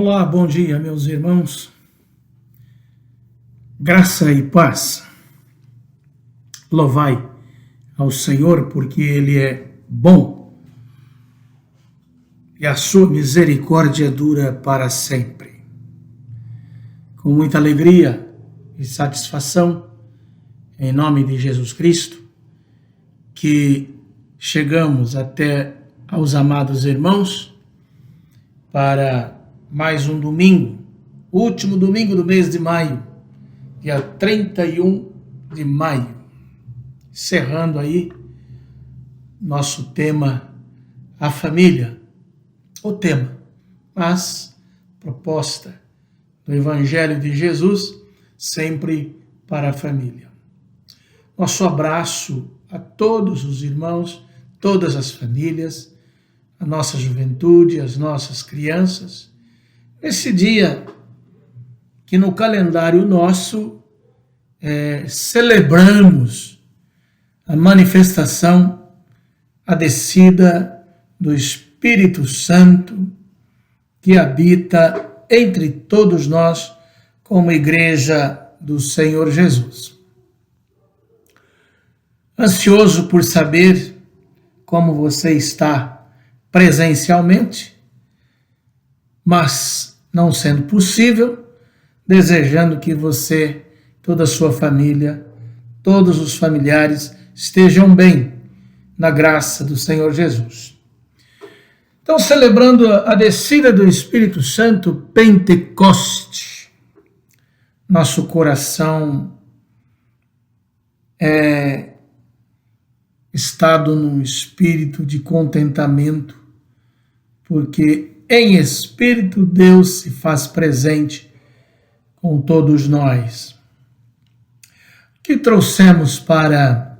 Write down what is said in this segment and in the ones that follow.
Olá, bom dia, meus irmãos. Graça e paz. Louvai ao Senhor, porque Ele é bom e a sua misericórdia dura para sempre. Com muita alegria e satisfação, em nome de Jesus Cristo, que chegamos até aos amados irmãos para mais um domingo, último domingo do mês de maio, dia 31 de maio, encerrando aí nosso tema, a família, o tema, mas proposta do Evangelho de Jesus, sempre para a família. Nosso abraço a todos os irmãos, todas as famílias, a nossa juventude, as nossas crianças, nesse dia que no calendário nosso celebramos a manifestação, a descida do Espírito Santo que habita entre todos nós como igreja do Senhor Jesus. Ansioso por saber como você está presencialmente, mas não sendo possível, desejando que você, toda a sua família, todos os familiares estejam bem na graça do Senhor Jesus. Então, celebrando a descida do Espírito Santo, Pentecoste, nosso coração é estado num espírito de contentamento, porque em espírito Deus se faz presente com todos nós. O que trouxemos para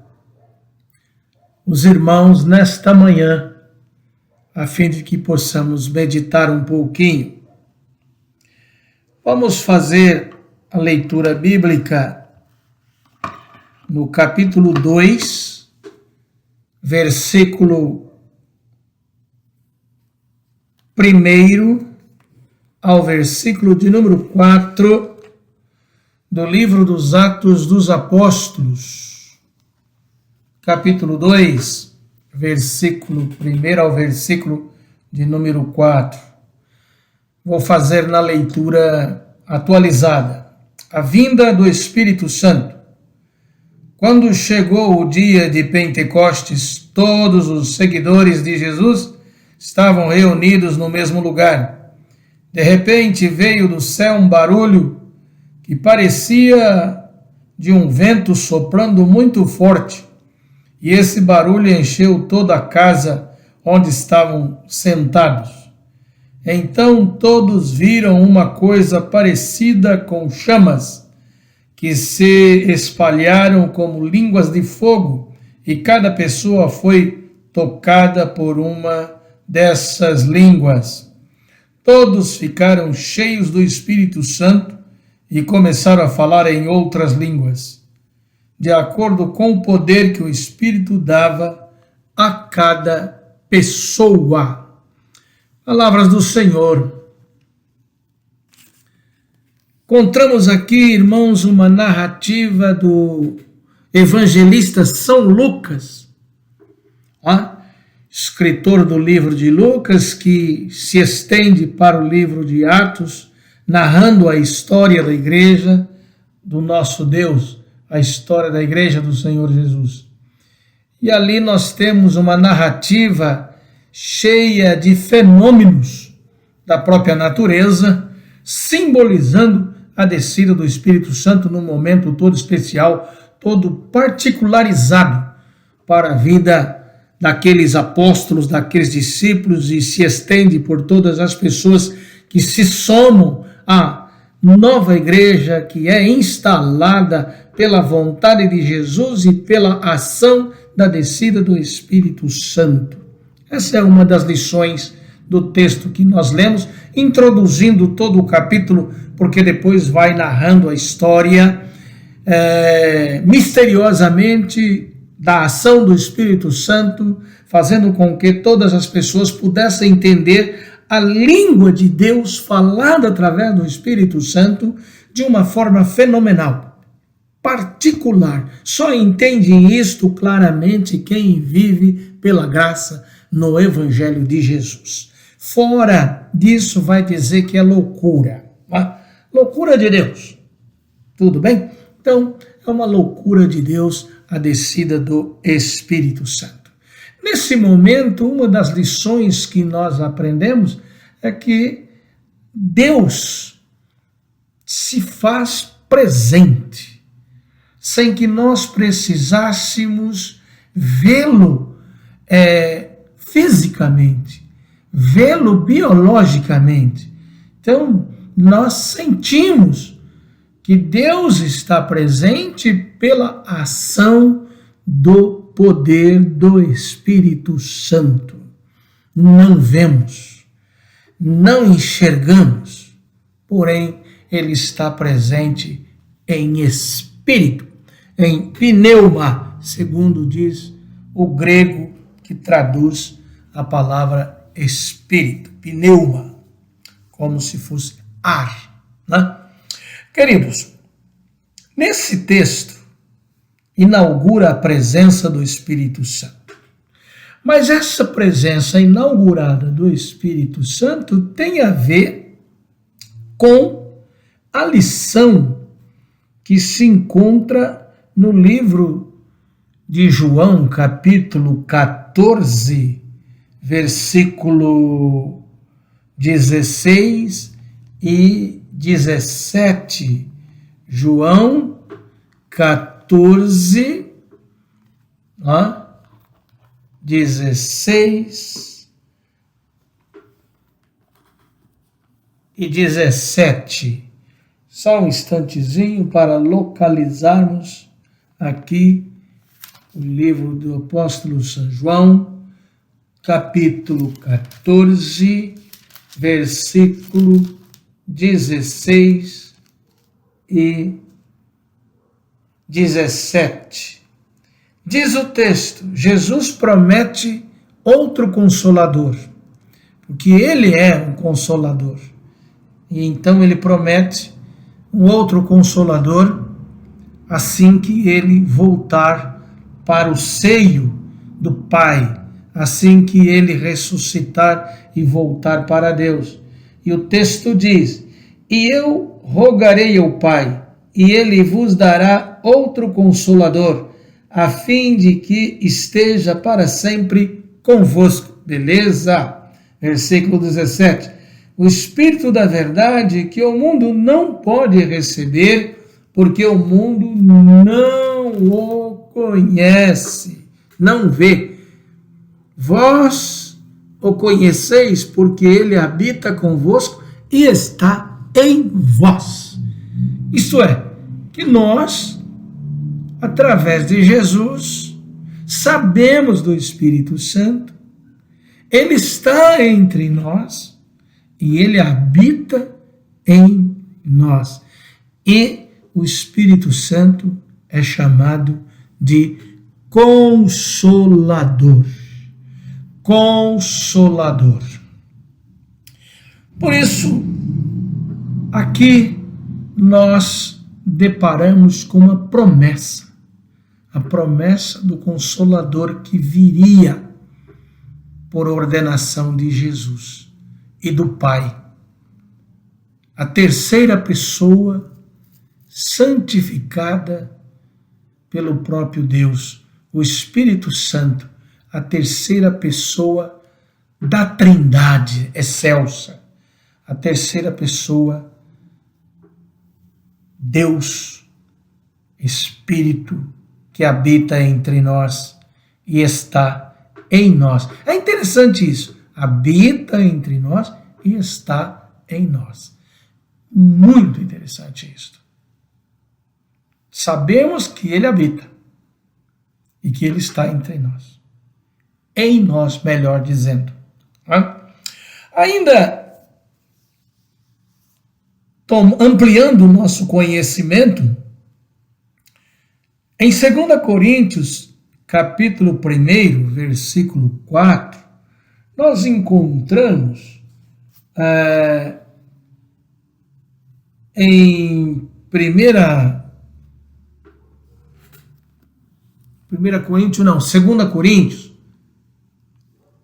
os irmãos nesta manhã, a fim de que possamos meditar um pouquinho? Vamos fazer a leitura bíblica no capítulo 2, versículo 1 ao versículo de número 4 do livro dos Atos dos Apóstolos, capítulo 2, versículo 1 ao versículo de número 4. Vou fazer na leitura atualizada. A vinda do Espírito Santo. Quando chegou o dia de Pentecostes, todos os seguidores de Jesus estavam reunidos no mesmo lugar. De repente veio do céu um barulho que parecia de um vento soprando muito forte, e esse barulho encheu toda a casa onde estavam sentados. Então todos viram uma coisa parecida com chamas, que se espalharam como línguas de fogo, e cada pessoa foi tocada por uma dessas línguas. Todos ficaram cheios do Espírito Santo e começaram a falar em outras línguas, de acordo com o poder que o Espírito dava a cada pessoa. Palavras do Senhor. Encontramos aqui, irmãos, uma narrativa do evangelista São Lucas, escritor do livro de Lucas, que se estende para o livro de Atos, narrando a história da igreja do nosso Deus, a história da igreja do Senhor Jesus. E ali nós temos uma narrativa cheia de fenômenos da própria natureza, simbolizando a descida do Espírito Santo num momento todo especial, todo particularizado para a vida daqueles apóstolos, daqueles discípulos, e se estende por todas as pessoas que se somam à nova igreja que é instalada pela vontade de Jesus e pela ação da descida do Espírito Santo. Essa é uma das lições do texto que nós lemos, introduzindo todo o capítulo, porque depois vai narrando a história misteriosamente da ação do Espírito Santo, fazendo com que todas as pessoas pudessem entender a língua de Deus falada através do Espírito Santo de uma forma fenomenal, particular. Só entende isto claramente quem vive pela graça no Evangelho de Jesus. Fora disso, vai dizer que é loucura. Loucura de Deus. Tudo bem? Então, é uma loucura de Deus a descida do Espírito Santo. Nesse momento, uma das lições que nós aprendemos é que Deus se faz presente, sem que nós precisássemos vê-lo fisicamente, vê-lo biologicamente. Então, nós sentimos que Deus está presente pela ação do poder do Espírito Santo. Não vemos, não enxergamos, porém, ele está presente em espírito, em pneuma, segundo diz o grego que traduz a palavra espírito, pneuma, como se fosse ar, né? Queridos, nesse texto inaugura a presença do Espírito Santo. Mas essa presença inaugurada do Espírito Santo tem a ver com a lição que se encontra no livro de João, capítulo 14, versículo 16 e 17. João 14, 16 e 17. Só um instantezinho para localizarmos aqui o livro do apóstolo São João, capítulo 14, versículo 16 e 17. Diz o texto: Jesus promete outro consolador, porque ele é um consolador. E então ele promete um outro consolador assim que ele voltar para o seio do Pai, assim que ele ressuscitar e voltar para Deus. E o texto diz: e eu rogarei ao Pai, e ele vos dará outro consolador, a fim de que esteja para sempre convosco. Beleza? Versículo 17. O Espírito da verdade que o mundo não pode receber, porque o mundo não o conhece, não vê. Vós o conheceis, porque ele habita convosco e está em vós. Isto é, que nós, através de Jesus, sabemos do Espírito Santo, ele está entre nós e ele habita em nós. E o Espírito Santo é chamado de Consolador. Consolador. Por isso, aqui nós deparamos com uma promessa, a promessa do Consolador que viria por ordenação de Jesus e do Pai. A terceira pessoa santificada pelo próprio Deus, o Espírito Santo, a terceira pessoa da Trindade excelsa, a terceira pessoa, Deus, Espírito, que habita entre nós e está em nós. É interessante isso, habita entre nós e está em nós. Muito interessante isto. Sabemos que ele habita e que ele está entre nós. Em nós, melhor dizendo. Ainda ampliando o nosso conhecimento, em 2 Coríntios, capítulo 1, versículo 4, nós encontramos em 2 Coríntios,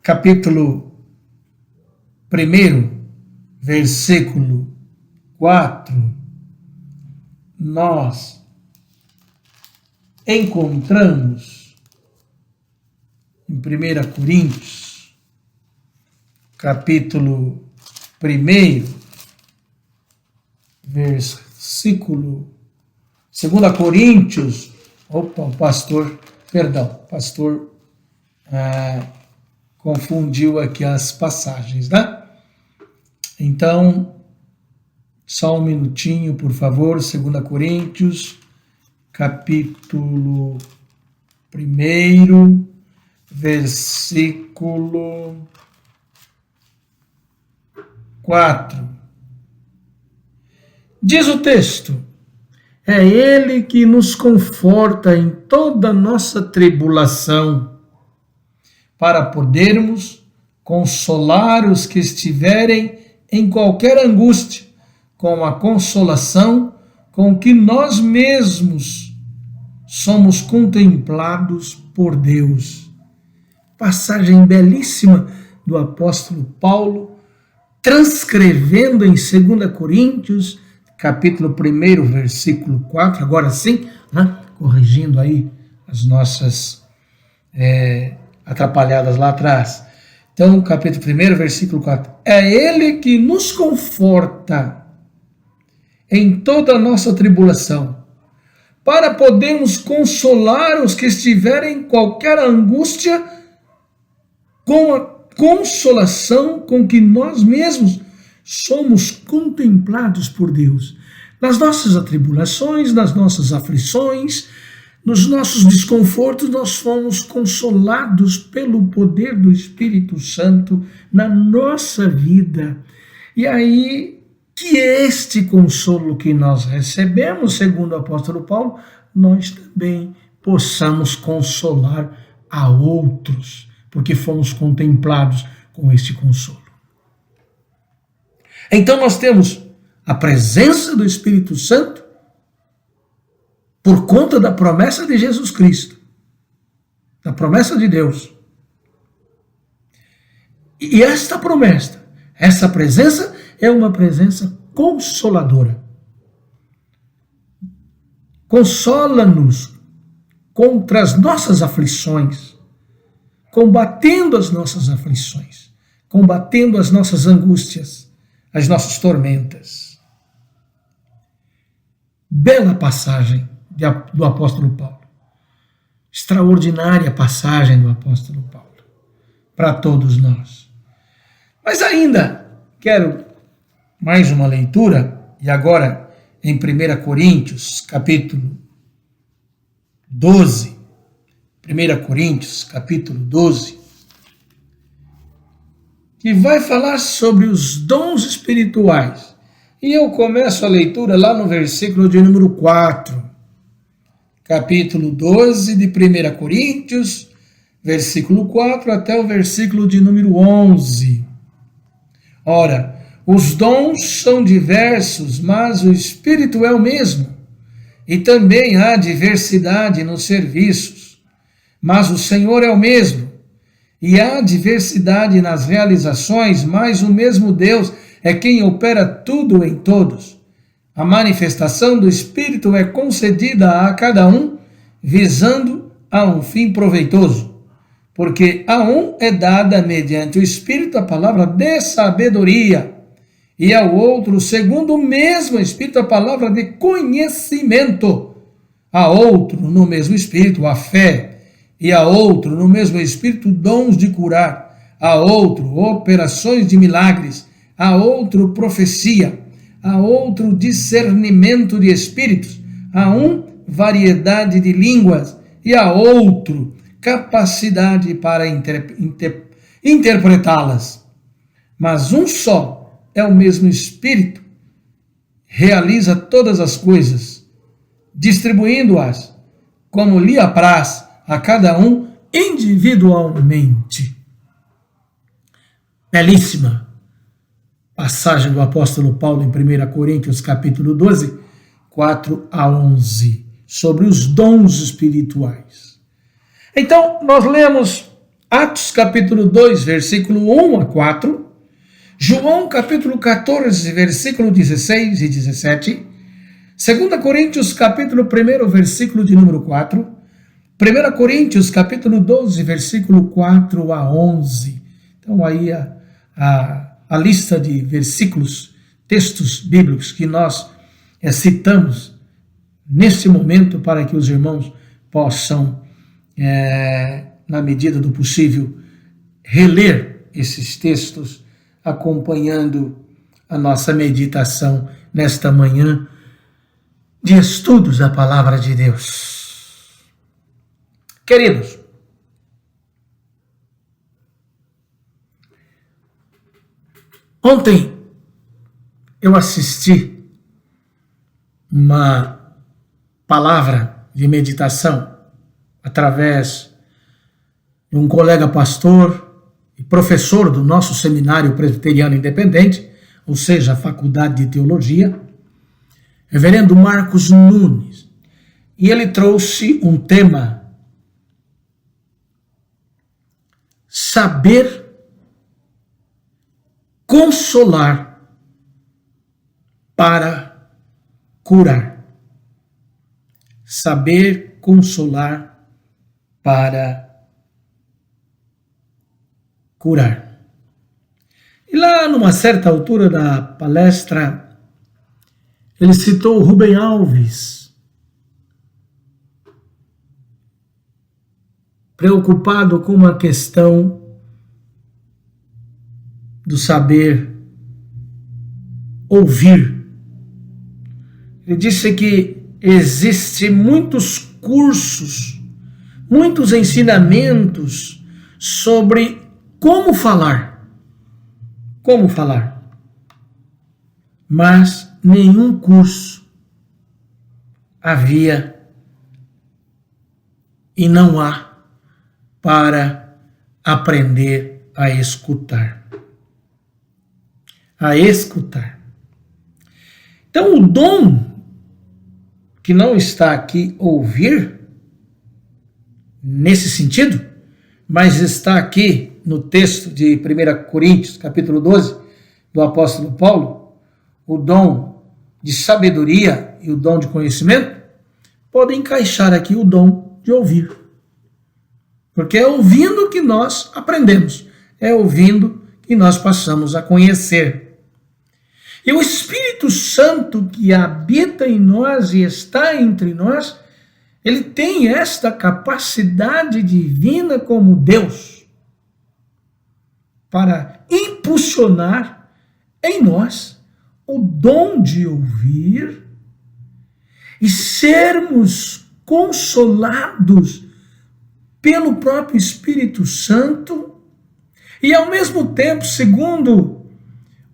capítulo 1, versículo 4, nós encontramos em 1 Coríntios, capítulo 1, versículo 2 Coríntios, o pastor confundiu aqui as passagens, né? Então, só um minutinho, por favor. 2 Coríntios, capítulo 1, versículo 4. Diz o texto: é Ele que nos conforta em toda nossa tribulação, para podermos consolar os que estiverem em qualquer angústia, com a consolação com que nós mesmos somos contemplados por Deus. Passagem belíssima do apóstolo Paulo, transcrevendo em 2 Coríntios, capítulo 1, versículo 4, agora sim, né? Corrigindo aí as nossas atrapalhadas lá atrás. Então, capítulo 1, versículo 4. É Ele que nos conforta em toda a nossa tribulação, para podermos consolar os que estiverem em qualquer angústia, com a consolação com que nós mesmos somos contemplados por Deus. Nas nossas atribulações, nas nossas aflições, nos nossos desconfortos, nós fomos consolados pelo poder do Espírito Santo na nossa vida. E aí, que este consolo que nós recebemos, segundo o apóstolo Paulo, nós também possamos consolar a outros, porque fomos contemplados com este consolo. Então nós temos a presença do Espírito Santo por conta da promessa de Jesus Cristo, da promessa de Deus. E esta promessa, essa presença é uma presença consoladora. Consola-nos contra as nossas aflições, combatendo as nossas aflições, combatendo as nossas angústias, as nossas tormentas. Bela passagem do apóstolo Paulo. Extraordinária passagem do apóstolo Paulo para todos nós. Mas ainda quero mais uma leitura, e agora em 1 Coríntios, capítulo 12. 1 Coríntios, capítulo 12, que vai falar sobre os dons espirituais. E eu começo a leitura lá no versículo de número 4. Capítulo 12 de 1 Coríntios, versículo 4 até o versículo de número 11. Ora, os dons são diversos, mas o Espírito é o mesmo. E também há diversidade nos serviços, mas o Senhor é o mesmo. E há diversidade nas realizações, mas o mesmo Deus é quem opera tudo em todos. A manifestação do Espírito é concedida a cada um, visando a um fim proveitoso. Porque a um é dada mediante o Espírito a palavra de sabedoria, e ao outro, segundo o mesmo Espírito, a palavra de conhecimento. A outro, no mesmo Espírito, a fé, e a outro, no mesmo Espírito, dons de curar, a outro, operações de milagres, a outro, profecia, a outro, discernimento de espíritos, a um, variedade de línguas, e a outro, capacidade para interpretá-las. Mas um só é o mesmo Espírito, realiza todas as coisas, distribuindo-as como lhe apraz a cada um individualmente. Belíssima passagem do apóstolo Paulo em 1 Coríntios, capítulo 12, 4 a 11, sobre os dons espirituais. Então, nós lemos Atos, capítulo 2, versículo 1 a 4, João, capítulo 14, versículo 16 e 17, 2 Coríntios, capítulo 1, versículo de número 4, 1 Coríntios, capítulo 12, versículo 4 a 11. Então, aí a lista de versículos, textos bíblicos que nós citamos neste momento para que os irmãos possam, na medida do possível, reler esses textos, acompanhando a nossa meditação nesta manhã de estudos da Palavra de Deus. Queridos, ontem eu assisti uma palavra de meditação através de um colega pastor e professor do nosso seminário presbiteriano independente, ou seja, a Faculdade de Teologia, reverendo Marcos Nunes. E ele trouxe um tema: saber consolar para curar. Saber consolar para curar. E lá, numa certa altura da palestra, ele citou Rubem Alves, preocupado com uma questão do saber ouvir. Ele disse que existem muitos cursos, muitos ensinamentos sobre como falar, mas nenhum curso havia e não há para aprender a escutar. A escutar. Então, o dom que não está aqui ouvir, nesse sentido, mas está aqui no texto de 1 Coríntios, capítulo 12, do apóstolo Paulo, o dom de sabedoria e o dom de conhecimento, podem encaixar aqui o dom de ouvir. Porque é ouvindo que nós aprendemos, é ouvindo que nós passamos a conhecer. E o Espírito Santo que habita em nós e está entre nós, ele tem esta capacidade divina como Deus para impulsionar em nós o dom de ouvir e sermos consolados pelo próprio Espírito Santo e, ao mesmo tempo, segundo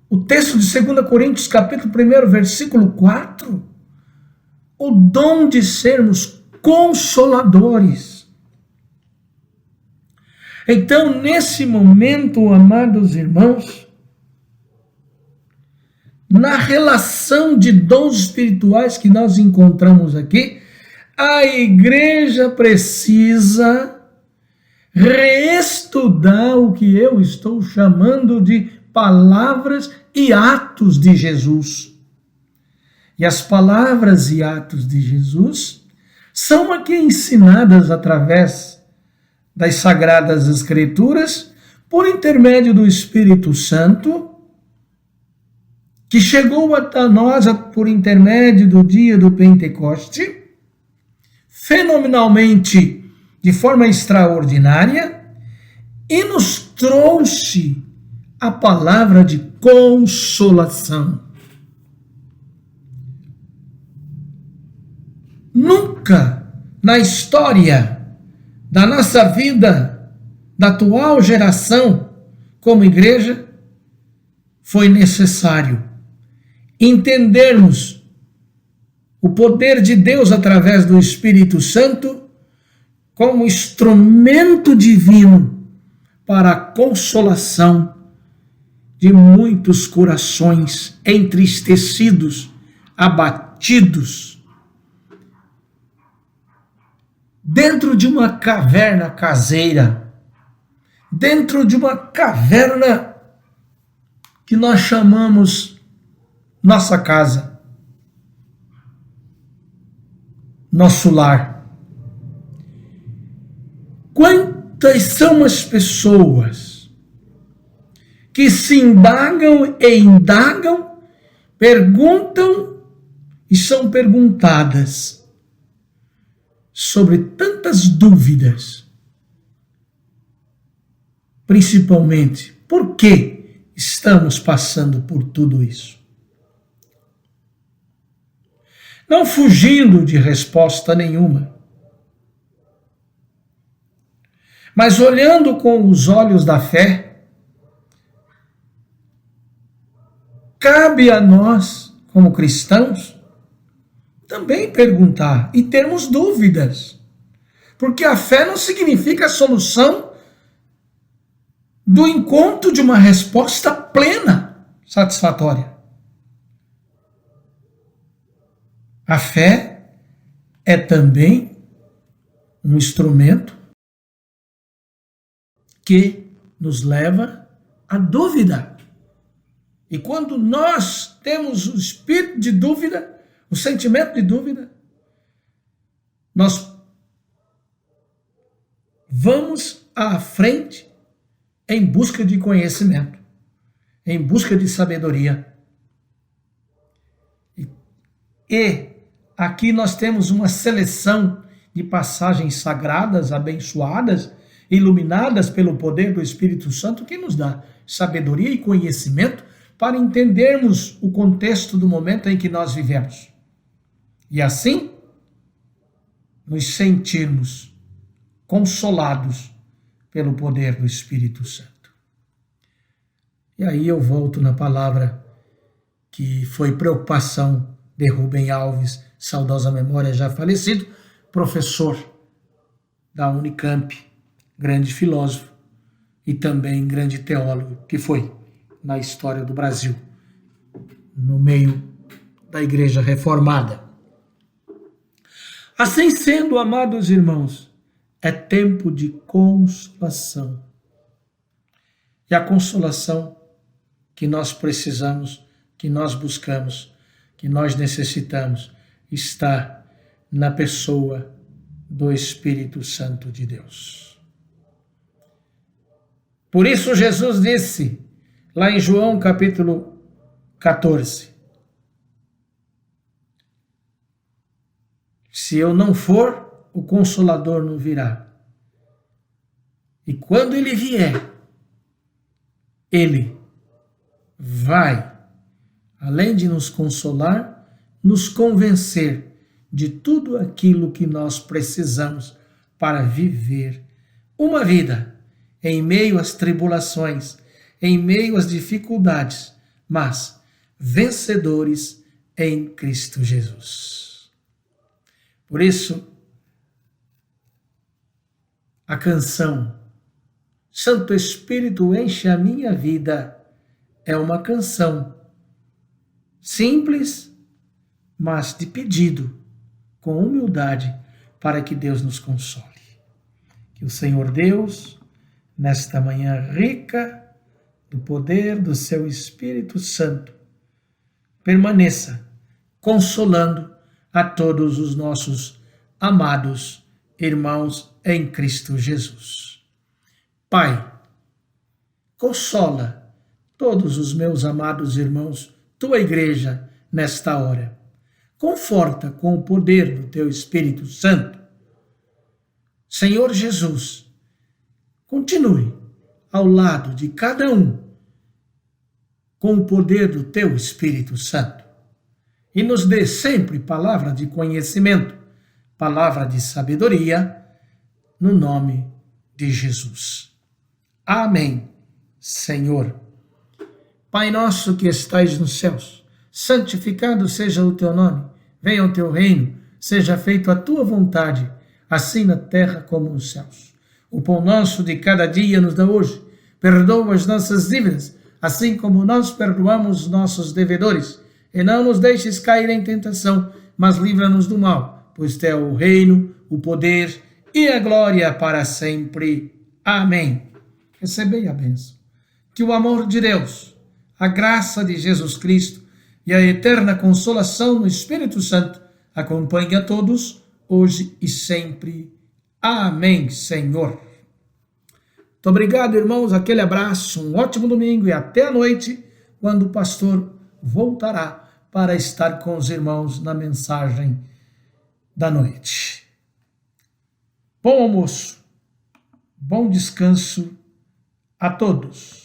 o texto de 2 Coríntios, capítulo 1, versículo 4, o dom de sermos consoladores. Então, nesse momento, amados irmãos, na relação de dons espirituais que nós encontramos aqui, a igreja precisa reestudar o que eu estou chamando de palavras e atos de Jesus. E as palavras e atos de Jesus são aqui ensinadas através das Sagradas Escrituras, por intermédio do Espírito Santo, que chegou até nós por intermédio do dia do Pentecoste, fenomenalmente, de forma extraordinária, e nos trouxe a palavra de consolação. Nunca na história da nossa vida, da atual geração, como igreja, foi necessário entendermos o poder de Deus através do Espírito Santo como instrumento divino para a consolação de muitos corações entristecidos, abatidos, dentro de uma caverna caseira, dentro de uma caverna que nós chamamos nossa casa, nosso lar. Quantas são as pessoas que se indagam e indagam, perguntam e são perguntadas sobre tantas dúvidas, principalmente por que estamos passando por tudo isso? Não fugindo de resposta nenhuma, mas olhando com os olhos da fé, cabe a nós, como cristãos, também perguntar e termos dúvidas, porque a fé não significa a solução do encontro de uma resposta plena, satisfatória. A fé é também um instrumento que nos leva à dúvida. E quando nós temos o espírito de dúvida, o sentimento de dúvida, nós vamos à frente em busca de conhecimento, em busca de sabedoria. E aqui nós temos uma seleção de passagens sagradas, abençoadas, iluminadas pelo poder do Espírito Santo, que nos dá sabedoria e conhecimento para entendermos o contexto do momento em que nós vivemos. E assim, nos sentirmos consolados pelo poder do Espírito Santo. E aí eu volto na palavra que foi preocupação de Rubem Alves, saudosa memória, já falecido, professor da Unicamp, grande filósofo e também grande teólogo que foi na história do Brasil, no meio da Igreja Reformada. Assim sendo, amados irmãos, é tempo de consolação. E a consolação que nós precisamos, que nós buscamos, que nós necessitamos, está na pessoa do Espírito Santo de Deus. Por isso Jesus disse, lá em João capítulo 14, se eu não for, o Consolador não virá. E quando ele vier, ele vai, além de nos consolar, nos convencer de tudo aquilo que nós precisamos para viver uma vida em meio às tribulações, em meio às dificuldades, mas vencedores em Cristo Jesus. Por isso, a canção Santo Espírito enche a minha vida é uma canção simples, mas de pedido, com humildade, para que Deus nos console. Que o Senhor Deus, nesta manhã rica do poder do seu Espírito Santo, permaneça consolando a todos os nossos amados irmãos em Cristo Jesus. Pai, consola todos os meus amados irmãos, tua igreja, nesta hora. Conforta com o poder do teu Espírito Santo. Senhor Jesus, continue ao lado de cada um com o poder do teu Espírito Santo e nos dê sempre palavra de conhecimento, palavra de sabedoria, no nome de Jesus. Amém, Senhor. Pai nosso que estais nos céus, santificado seja o teu nome, venha o teu reino, seja feita a tua vontade, assim na terra como nos céus. O pão nosso de cada dia nos dá hoje, perdoa as nossas dívidas, assim como nós perdoamos nossos devedores. E não nos deixes cair em tentação, mas livra-nos do mal, pois teu é o reino, o poder e a glória para sempre. Amém. Recebei a bênção. Que o amor de Deus, a graça de Jesus Cristo e a eterna consolação no Espírito Santo acompanhe a todos, hoje e sempre. Amém, Senhor. Muito obrigado, irmãos. Aquele abraço, um ótimo domingo e até a noite, quando o pastor voltará para estar com os irmãos na mensagem da noite. Bom almoço, bom descanso a todos.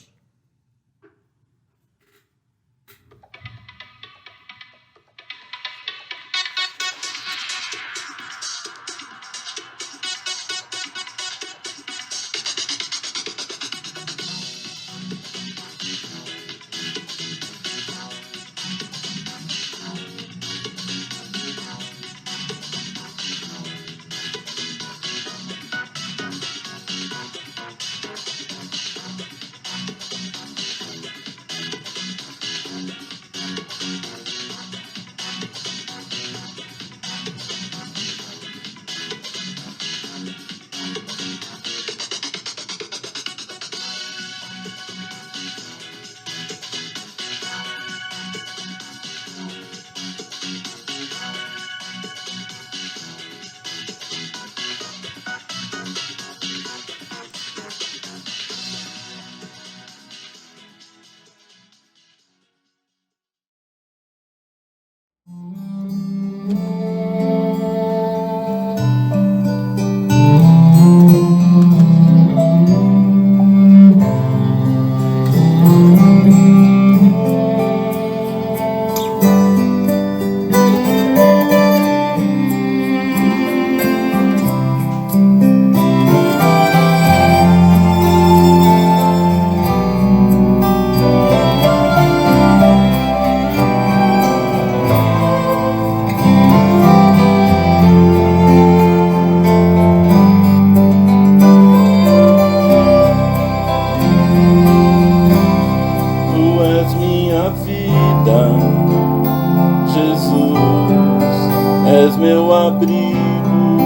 és meu abrigo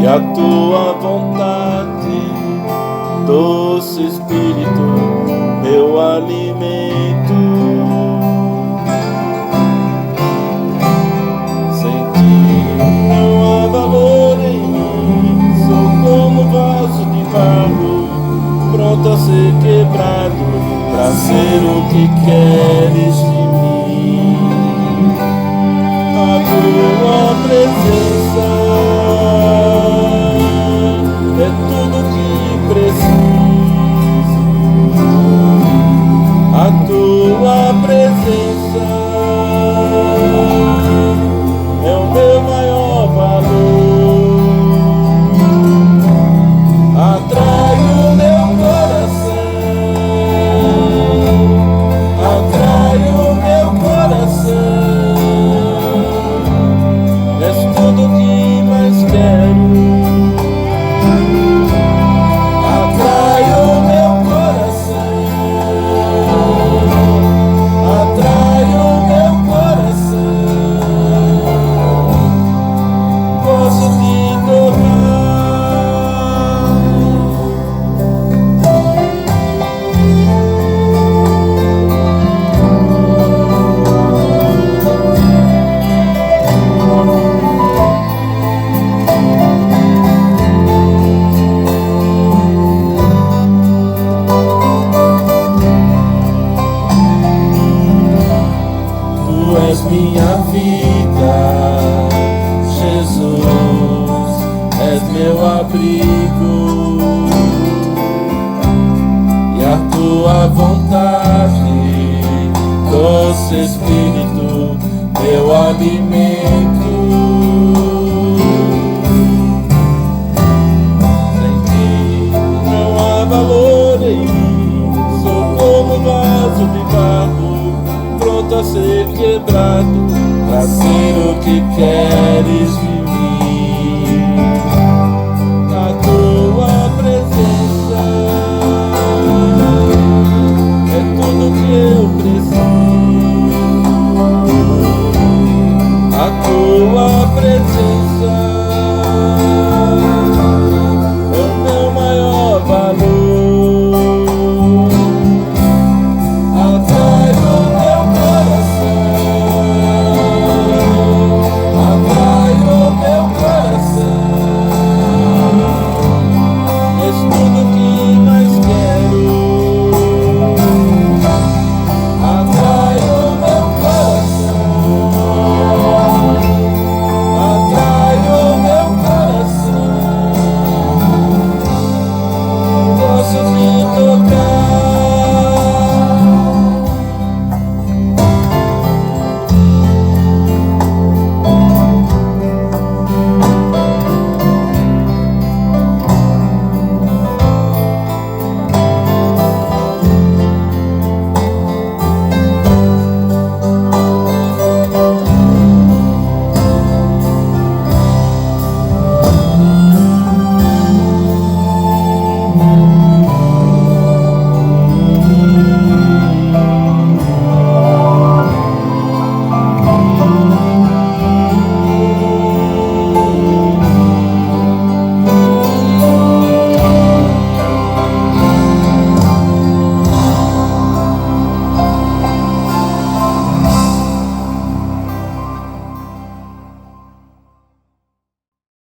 e a tua vontade, doce Espírito, meu alimento. Sem ti não há valor em mim, sou como vaso de barro, pronto a ser quebrado, pra ser o que queres de mim. A tua presença é tudo que preciso. A tua presença é o meu maior valor. Atrai o meu coração, atrai o meu coração. És tudo que mais quero. Atrai o meu coração, atrai o meu coração. Posso te tocar. Tu és minha vida, Jesus, és meu abrigo e a tua vontade, doce Espírito, meu alimento. Sem ti não há valor em mim, sou como vaso de barro, pronto a ser quebrado, pra ser o que queres de mim. A tua presença a tua presença